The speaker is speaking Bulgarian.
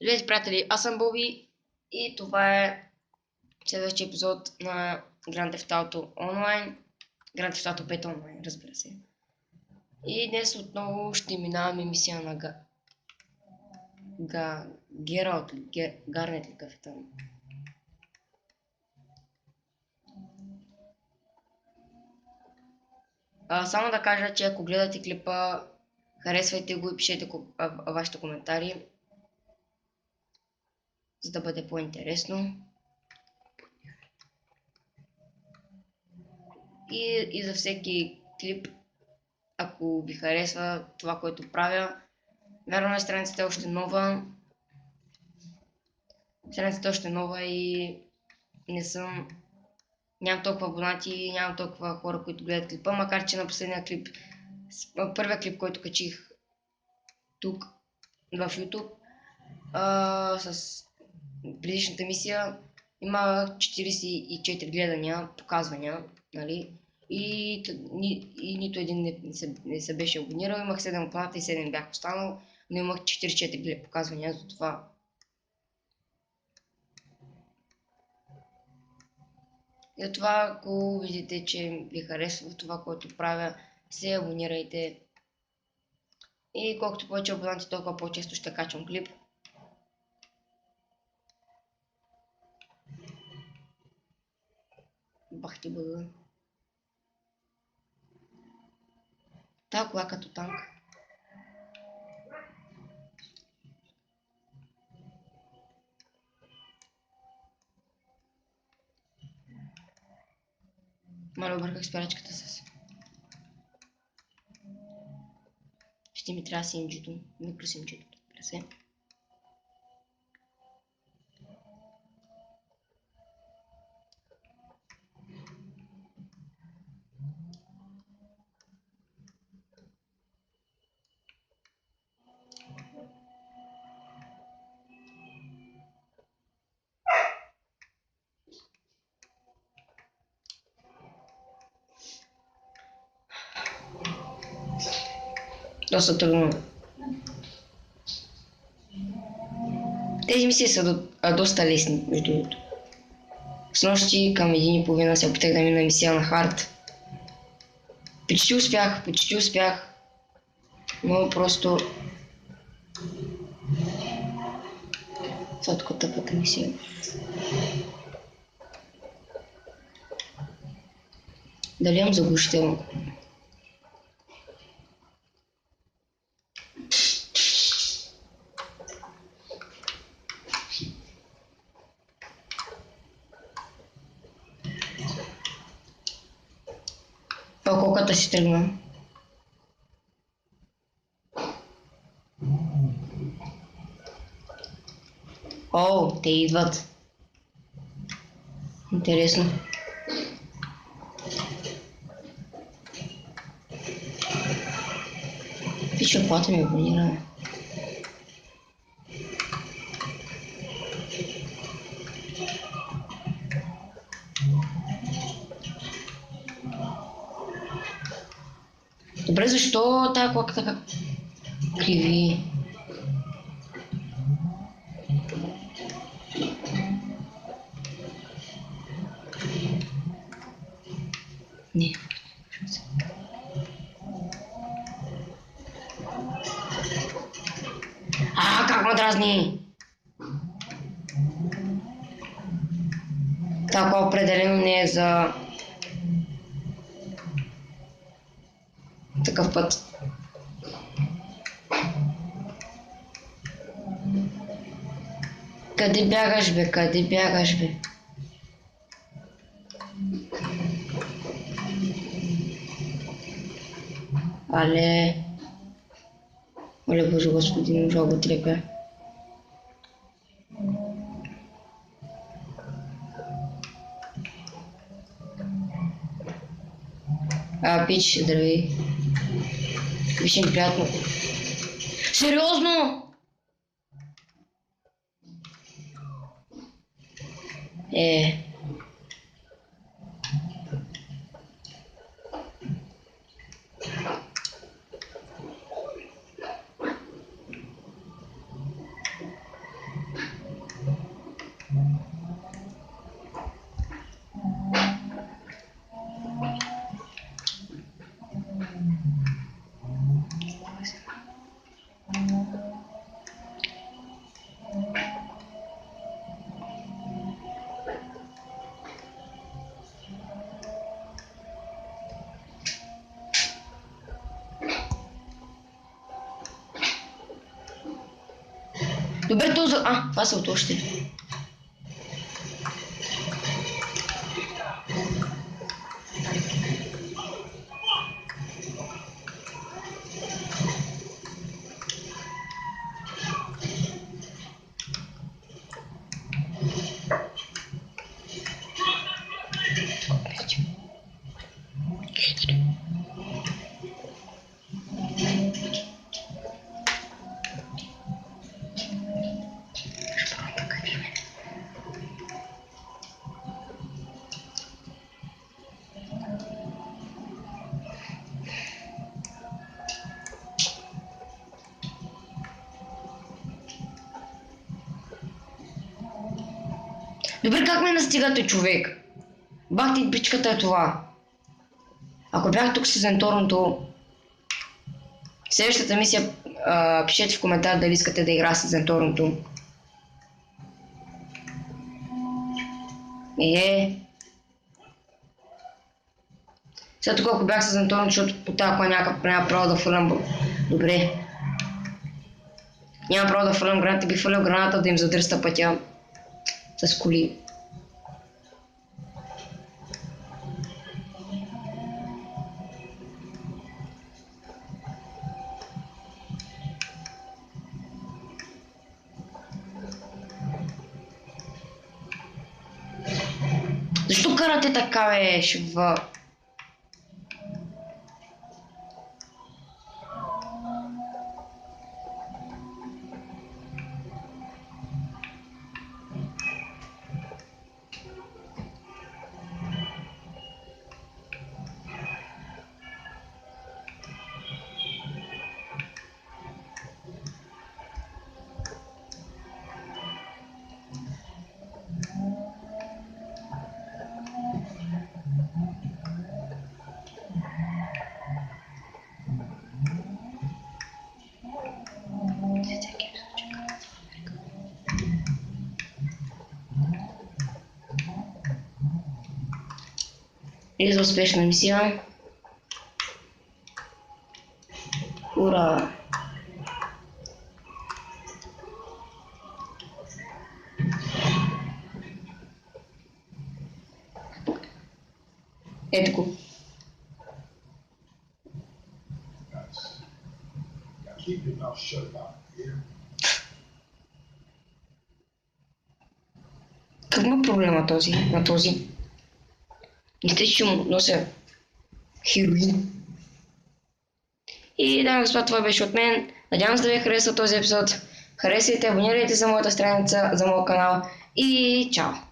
Здравейте, приятели, аз съм Боби и това е следващия епизод на Grand Theft Auto Online, Grand Theft Auto 5 Online, разбира се. И днес отново ще минаваме мисия на Гералт, Гарнет ли кафетан. Само да кажа, че ако гледате клипа, харесвайте го и пишете вашите коментари, за да бъде по-интересно. И за всеки клип, ако ви харесва това, което правя, вярвам, страницата е още нова. Страницата е още нова и нямам толкова абонати, нямам толкова хора, които гледат клипа, макар че на последния клип, първия клип, който качих тук в YouTube, с предишната мисия, има 44 гледания, показвания, нали? И нито един не се беше абонирал, имах 7 абоната и 7 бях останал, но имах 44 показвания, за това. И от това, ако видите, че ви харесва това, което правя, се абонирайте. И колкото повече абонати, толкова по-често ще качвам клип. Бах ти бъда. Та кола като танк. Маля, обърках спирачката с. Ще ми трябва синджито, микросинджито, разбира се. Доста трудно. Тези мисии са доста лесни, между другото. Снощи към 1:30 се опитах да мина мисия на хард. Почти успях. Но просто... Сладко тъпата мисия. Дали имам заглушител? Колката си тръгна. О, те идват. Интересно. Пича, плата ми абонира. Добре, защо тая колка така криви? Не. Как ме дразни? Това определено не е за такъв път. Къде бягаш, бе? Къде бягаш, бе? Але... Оле, Боже Господи, не можа го трепя. Пич, здравей. Беше ми приятно. Сериозно? Добре, този... това са от още. Добре, как ме настигате, човек? Бах ти бичката е това. Ако бях тук с Зенторното, следващата мисия пишете в коментар дали искате да игра с Зенторното. Сега тук ако бях с Зенторното, защото по тази кола няма право да фърлям. Добре. Няма право да фърлям граната, би фърлял граната да им задръста пътя с коли. Защо карате така, бе, шва? И за успешна мисия. Ура! Ето го. Как му проблема на този? Не сте, че му нося хероин. И дами и господа, това беше от мен. Надявам се да ви хареса този епизод. Харесайте, абонирайте за моята страница, за моят канал и чао!